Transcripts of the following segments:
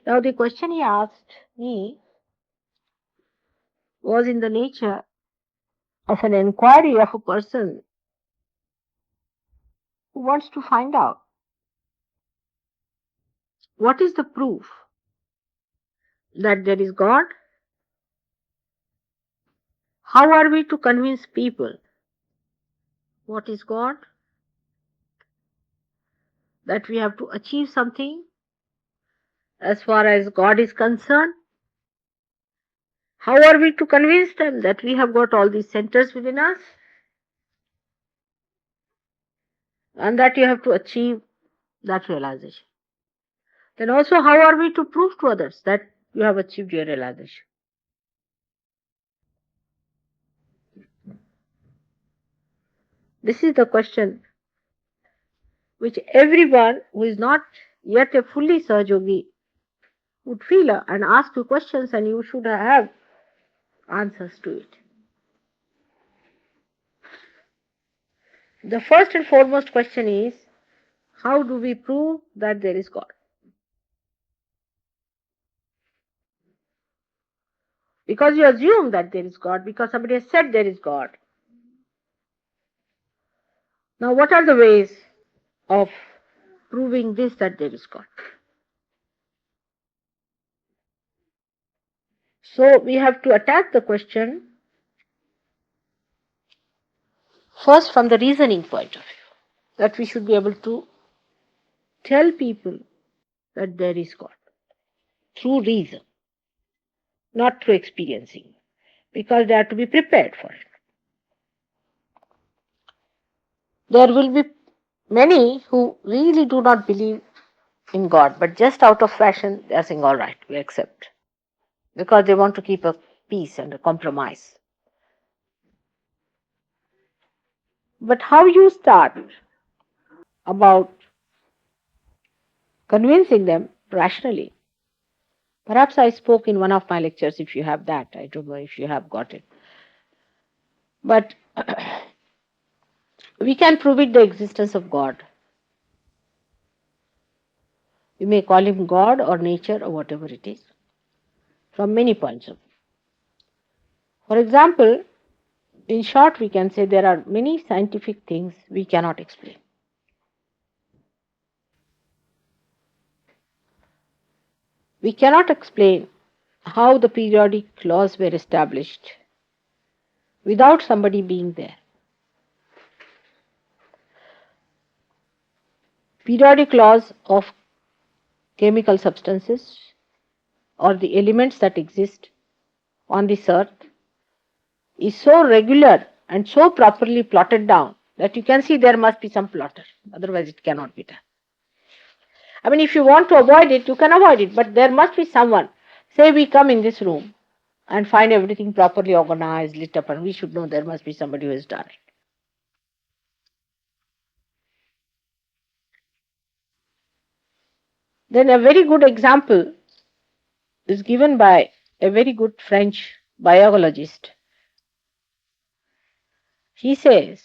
Now the question he asked me was in the nature of an inquiry of a person who wants to find out what is the proof that there is God. How are we to convince people what is God? That we have to achieve something as far as God is concerned? How are we to convince them that we have got all these centers within us and that you have to achieve that realization? Then also, how are we to prove to others that you have achieved your realization? This is the question which everyone who is not yet a fully Sahaja Yogi would feel and ask you questions, and you should have answers to it. The first and foremost question is, how do we prove that there is God? Because you assume that there is God, because somebody has said there is God. Now, what are the ways of proving this, that there is God? So, we have to attack the question first from the reasoning point of view, that we should be able to tell people that there is God through reason, not through experiencing, because they have to be prepared for it. There will be many who really do not believe in God, but just out of fashion they are saying, all right, we accept, because they want to keep a peace and a compromise. But how you start about convincing them rationally? Perhaps I spoke in one of my lectures, if you have that. I don't know if you have got it. But we can prove it the existence of God. You may call him God or nature or whatever it is, from many points of view. For example, in short, we can say there are many scientific things we cannot explain. We cannot explain how the periodic laws were established without somebody being there. Periodic laws of chemical substances or the elements that exist on this earth is so regular and so properly plotted down that you can see there must be some plotter, otherwise it cannot be done. I mean, if you want to avoid it, you can avoid it, but there must be someone. Say we come in this room and find everything properly organized, lit up, and we should know there must be somebody who has done it. Then a very good example is given by a very good French biologist. He says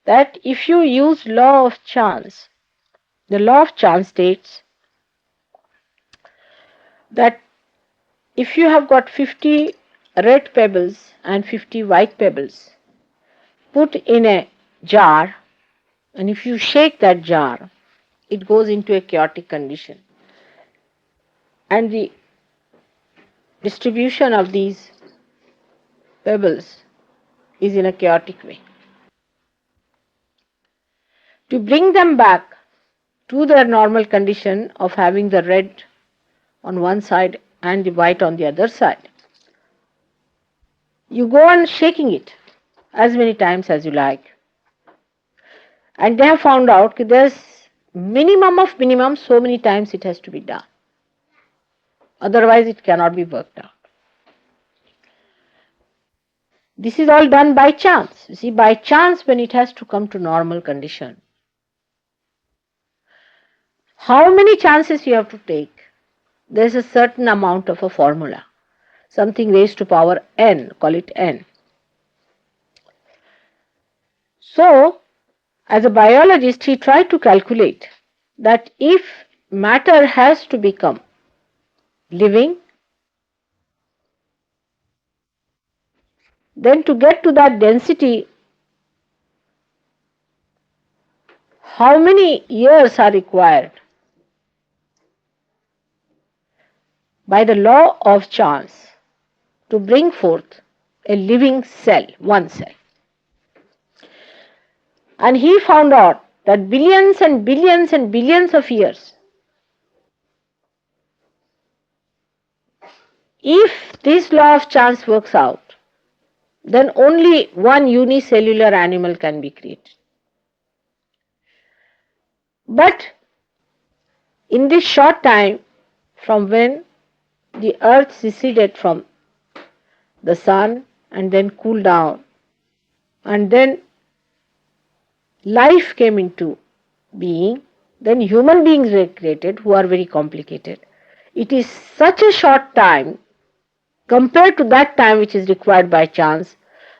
that if you use law of chance, the law of chance states that if you have got 50 red pebbles and 50 white pebbles put in a jar, and if you shake that jar, it goes into a chaotic condition. And the distribution of these pebbles is in a chaotic way. To bring them back to their normal condition of having the red on one side and the white on the other side, you go on shaking it as many times as you like. And they have found out that there's minimum of minimum so many times it has to be done. Otherwise it cannot be worked out. This is all done by chance. You see, by chance when it has to come to normal condition, how many chances you have to take? There's a certain amount of a formula, something raised to power n, call it n. So, as a biologist, he tried to calculate that if matter has to become living. Then to get to that density, how many years are required? By the law of chance, to bring forth a living cell, one cell. And he found out that billions and billions and billions of years, if this law of chance works out, then only one unicellular animal can be created. But in this short time, from when the earth seceded from the sun and then cooled down, and then life came into being, then human beings were created who are very complicated. It is such a short time compared to that time which is required by chance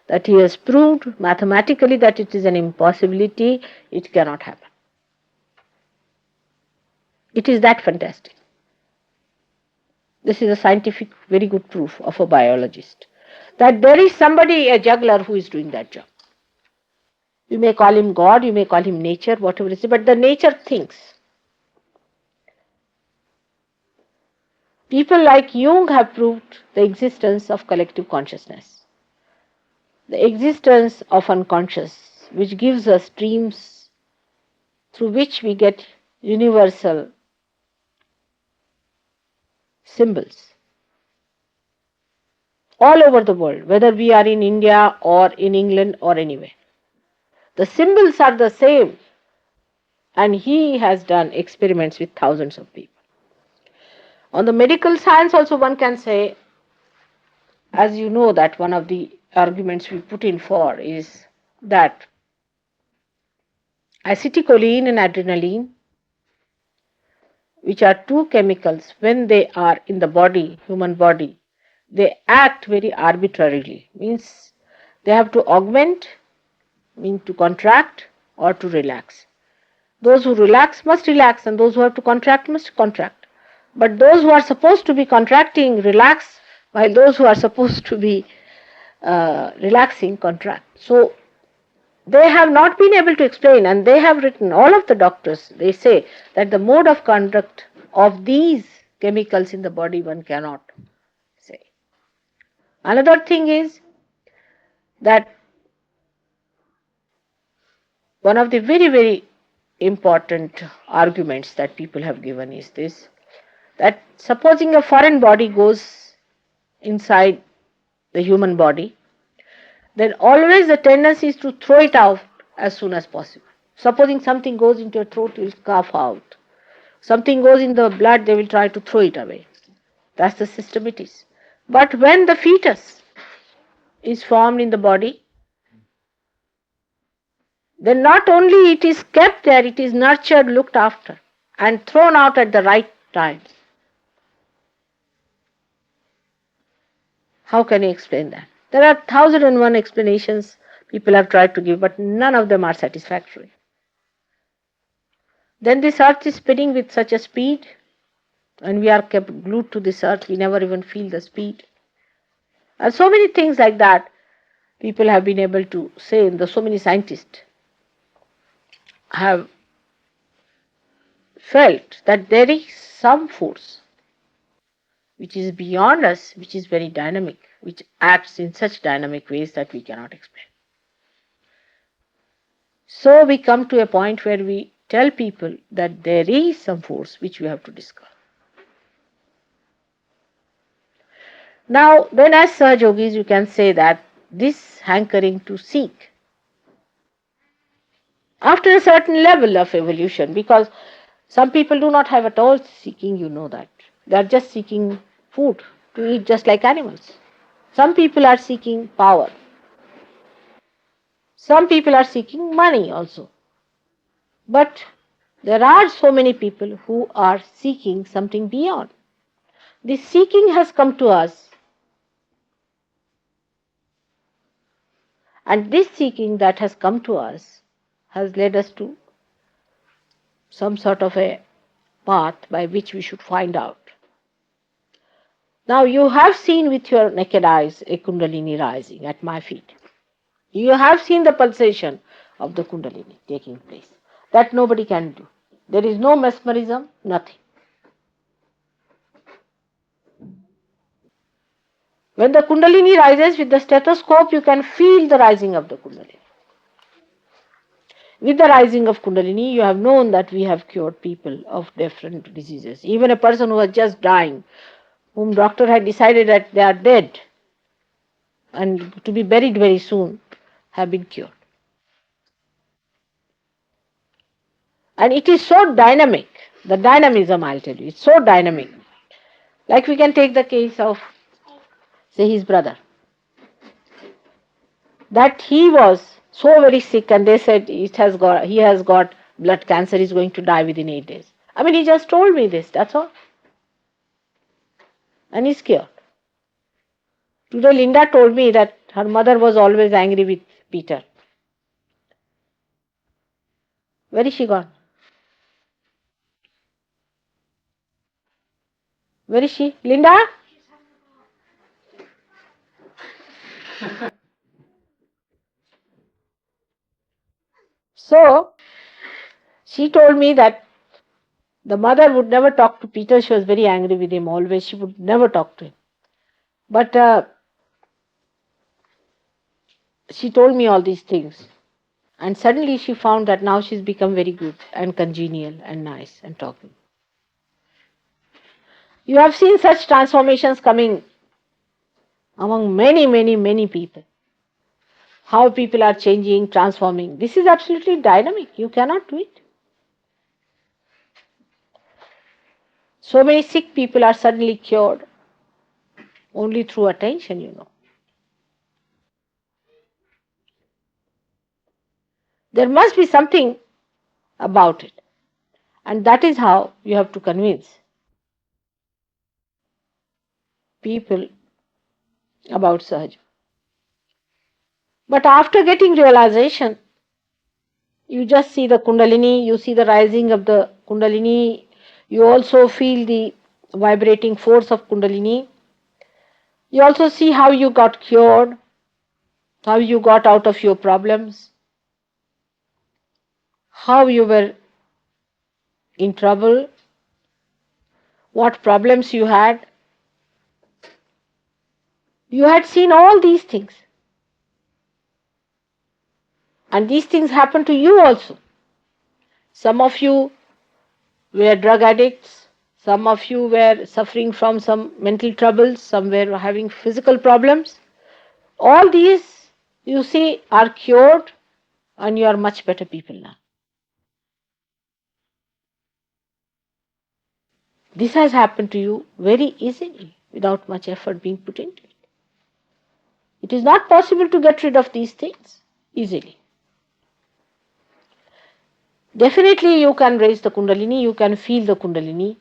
that he has proved mathematically that it is an impossibility, it cannot happen. It is that fantastic. This is a scientific, very good proof of a biologist that there is somebody, a juggler, who is doing that job. You may call him God, you may call him nature, whatever it is, but the nature thinks. People like Jung have proved the existence of collective consciousness, the existence of unconscious, which gives us dreams through which we get universal symbols all over the world, whether we are in India or in England or anywhere. The symbols are the same, and he has done experiments with thousands of people. On the medical science also one can say, as you know, that one of the arguments we put in for is that acetylcholine and adrenaline, which are two chemicals, when they are in the body, human body, they act very arbitrarily. Means they have to augment, mean to contract or to relax. Those who relax must relax, and those who have to contract must contract. But those who are supposed to be contracting relax, while those who are supposed to be relaxing contract. So they have not been able to explain, and they have written, all of the doctors, they say that the mode of conduct of these chemicals in the body one cannot say. Another thing is that one of the very, very important arguments that people have given is this, that supposing a foreign body goes inside the human body, then always the tendency is to throw it out as soon as possible. Supposing something goes into your throat, you will cough out. Something goes in the blood, they will try to throw it away. That's the system it is. But when the fetus is formed in the body, then not only it is kept there, it is nurtured, looked after, and thrown out at the right time. How can you explain that? There are 1,001 explanations people have tried to give, but none of them are satisfactory. Then this earth is spinning with such a speed, and we are kept glued to this earth, we never even feel the speed. And so many things like that people have been able to say, and so many scientists have felt that there is some force which is beyond us, which is very dynamic, which acts in such dynamic ways that we cannot explain. So we come to a point where we tell people that there is some force which we have to discover. Now, then as Sahaja Yogis, you can say that this hankering to seek, after a certain level of evolution, because some people do not have at all seeking, you know that. They are just seeking food to eat just like animals. Some people are seeking power. Some people are seeking money also. But there are so many people who are seeking something beyond. This seeking has come to us, and this seeking that has come to us has led us to some sort of a path by which we should find out. Now you have seen with your naked eyes a Kundalini rising at my feet. You have seen the pulsation of the Kundalini taking place. That nobody can do. There is no mesmerism, nothing. When the Kundalini rises with the stethoscope, you can feel the rising of the Kundalini. With the rising of Kundalini, you have known that we have cured people of different diseases. Even a person who was just dying, whom doctor had decided that they are dead and to be buried very soon, have been cured. And it is so dynamic. The dynamism, I'll tell you, it's so dynamic. Like we can take the case of, say, his brother. That he was so very sick and they said he has got blood cancer, he's going to die within 8 days. I mean, he just told me this, that's all. And he's cured. Today Linda told me that her mother was always angry with Peter. Where is she gone? Where is she? Linda? So, she told me that the mother would never talk to Peter. She was very angry with him always. She would never talk to him. But she told me all these things. And suddenly she found that now she's become very good and congenial and nice and talking. You have seen such transformations coming among many, many, many people. How people are changing, transforming. This is absolutely dynamic. You cannot do it. So many sick people are suddenly cured only through attention. There must be something about it. And that is how you have to convince people about Sahaja. But after getting realization, you just see the Kundalini, you see the rising of the Kundalini, you also feel the vibrating force of Kundalini. You also see how you got cured, how you got out of your problems, how you were in trouble, what problems you had. You had seen all these things. And these things happened to you also. Some of you were drug addicts, some of you were suffering from some mental troubles, some were having physical problems. All these, you see, are cured and you are much better people now. This has happened to you very easily without much effort being put into it. It is not possible to get rid of these things easily. Definitely you can raise the Kundalini, you can feel the Kundalini.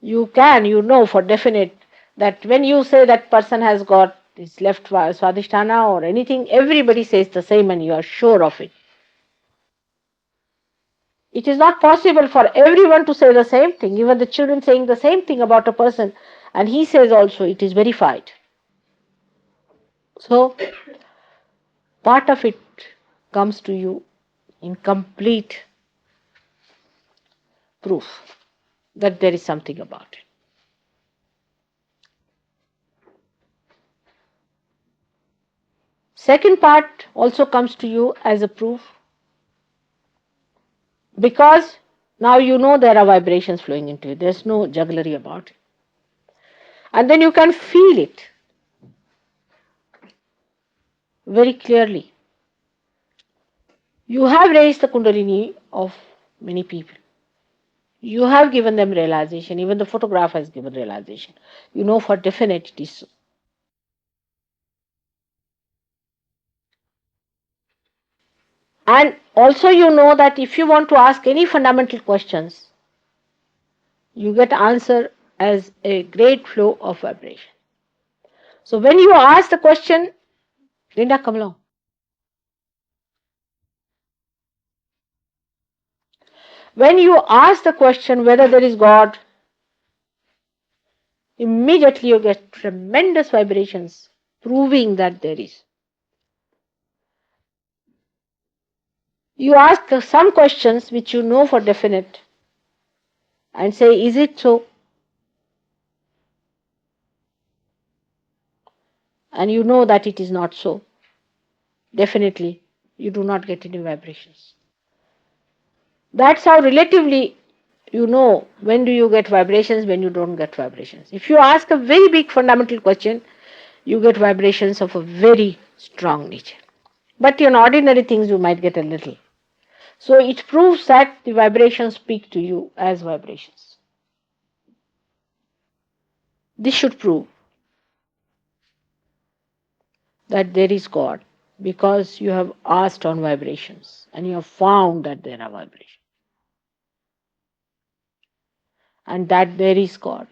You know for definite that when you say that person has got his left Swadhisthana or anything, everybody says the same and you are sure of it. It is not possible for everyone to say the same thing, even the children saying the same thing about a person, and he says also it is verified. So, part of it comes to you in complete proof that there is something about it. Second part also comes to you as a proof because now you know there are vibrations flowing into it. There's no jugglery about it. And then you can feel it very clearly. You have raised the Kundalini of many people. You have given them realization. Even the photograph has given realization. You know for definite it is so. And also you know that if you want to ask any fundamental questions, you get answer as a great flow of vibration. So when you ask the question, Linda, come along. When you ask the question whether there is God, immediately you get tremendous vibrations proving that there is. You ask some questions which you know for definite and say, is it so? And you know that it is not so. Definitely, you do not get any vibrations. That's how relatively you know when do you get vibrations, when you don't get vibrations. If you ask a very big fundamental question, you get vibrations of a very strong nature. But in ordinary things, you might get a little. So it proves that the vibrations speak to you as vibrations. This should prove that there is God because you have asked on vibrations and you have found that there are vibrations and that there is God.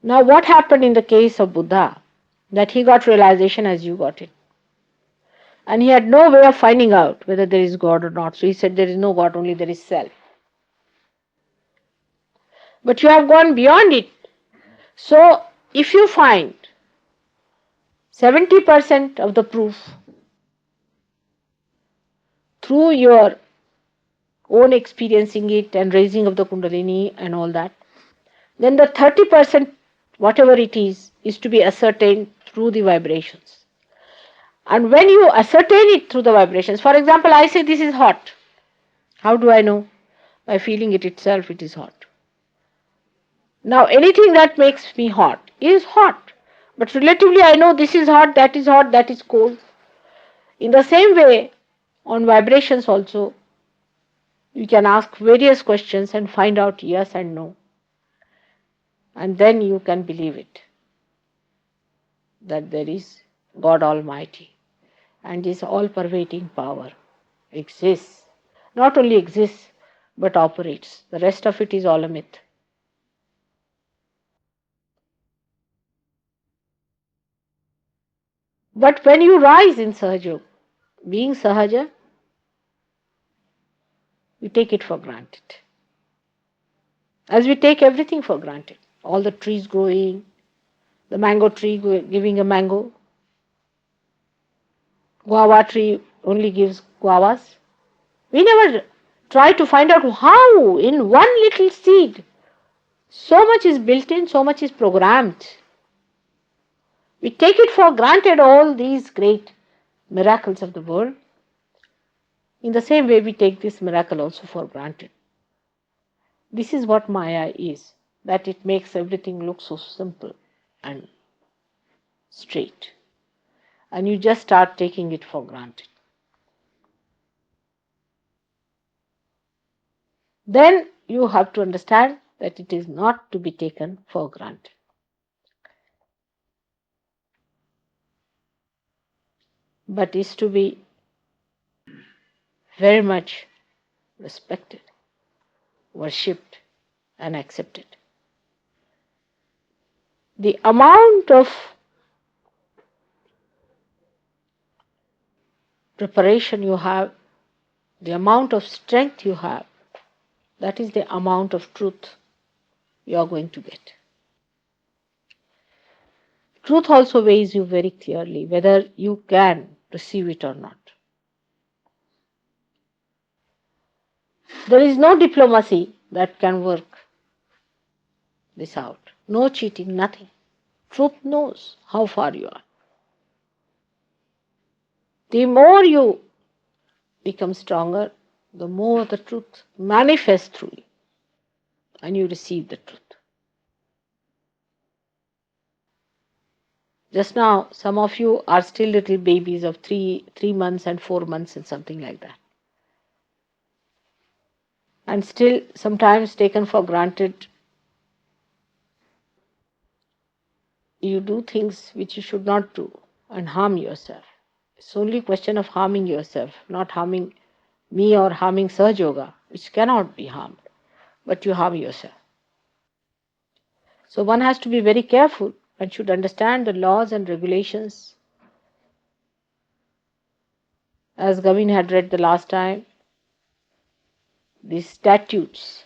Now, what happened in the case of Buddha? That he got realization as you got it. And he had no way of finding out whether there is God or not. So he said, there is no God, only there is self. But you have gone beyond it. So if you find 70% of the proof through your own experiencing it and raising of the Kundalini and all that, then the 30%, whatever it is to be ascertained through the vibrations. And when you ascertain it through the vibrations, for example, I say this is hot. How do I know? By feeling it itself, it is hot. Now, anything that makes me hot is hot. But relatively, I know this is hot, that is cold. In the same way, on vibrations also, you can ask various questions and find out yes and no. And then you can believe it, that there is God Almighty. And this all-pervading power exists. Not only exists, but operates. The rest of it is all a myth. But when you rise in Sahaja Yoga, being Sahaja, you take it for granted. As we take everything for granted. All the trees growing, the mango tree giving a mango, guava tree only gives guavas. We never try to find out how in one little seed so much is built in, so much is programmed. We take it for granted all these great miracles of the world. In the same way, we take this miracle also for granted. This is what Maya is, that it makes everything look so simple and straight. And you just start taking it for granted. Then you have to understand that it is not to be taken for granted. But is to be very much respected, worshipped, and accepted. The amount of preparation you have, the amount of strength you have, that is the amount of truth you are going to get. Truth also weighs you very clearly whether you can receive it or not. There is no diplomacy that can work this out. No cheating, nothing. Truth knows how far you are. The more you become stronger, the more the truth manifests through you and you receive the truth. Just now, some of you are still little babies of 3 months and 4 months and something like that. And still sometimes taken for granted. You do things which you should not do and harm yourself. It's only a question of harming yourself, not harming me or harming Sahaja Yoga, which cannot be harmed, but you harm yourself. So one has to be very careful and should understand the laws and regulations. As Gavin had read the last time, the statutes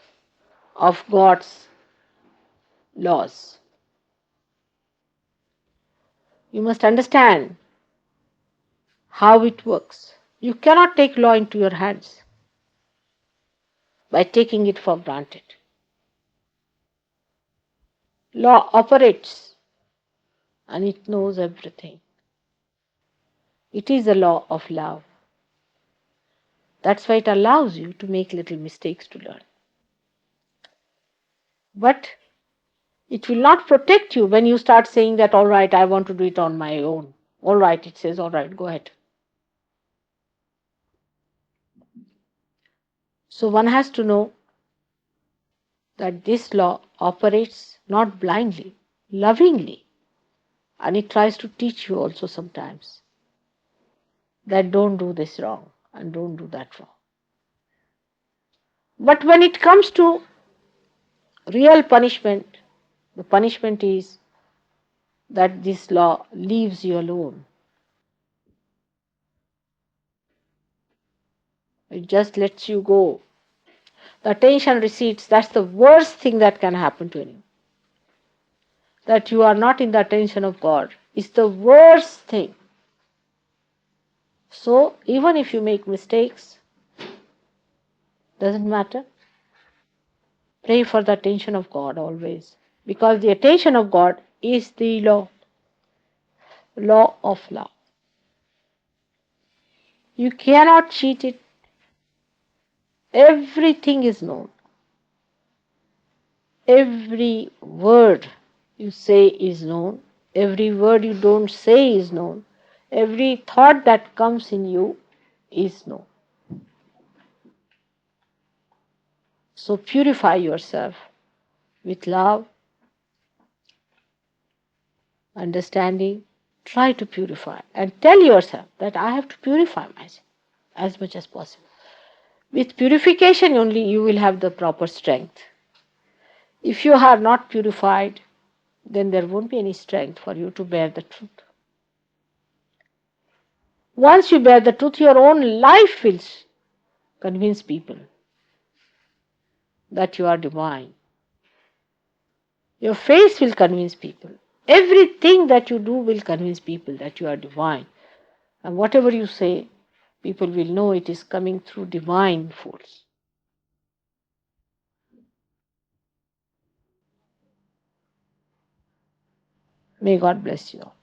of God's laws. You must understand how it works. You cannot take law into your hands by taking it for granted. Law operates and it knows everything. It is a law of love. That's why it allows you to make little mistakes to learn. But it will not protect you when you start saying that, all right, I want to do it on my own. All right, it says, all right, go ahead. So one has to know that this law operates not blindly, lovingly. And it tries to teach you also sometimes that don't do this wrong and don't do that wrong. But when it comes to real punishment, the punishment is that this law leaves you alone. It just lets you go. The attention recedes. That's the worst thing that can happen to anyone. That you are not in the attention of God is the worst thing. So even if you make mistakes, doesn't matter. Pray for the attention of God always. Because the attention of God is the law of love. You cannot cheat it. Everything is known. Every word you say is known. Every word you don't say is known. Every thought that comes in you is known. So purify yourself with love, understanding. Try to purify and tell yourself that I have to purify myself as much as possible. With purification only you will have the proper strength. If you are not purified, then there won't be any strength for you to bear the truth. Once you bear the truth, your own life will convince people that you are divine. Your face will convince people. Everything that you do will convince people that you are divine. And whatever you say, people will know it is coming through divine force. May God bless you all.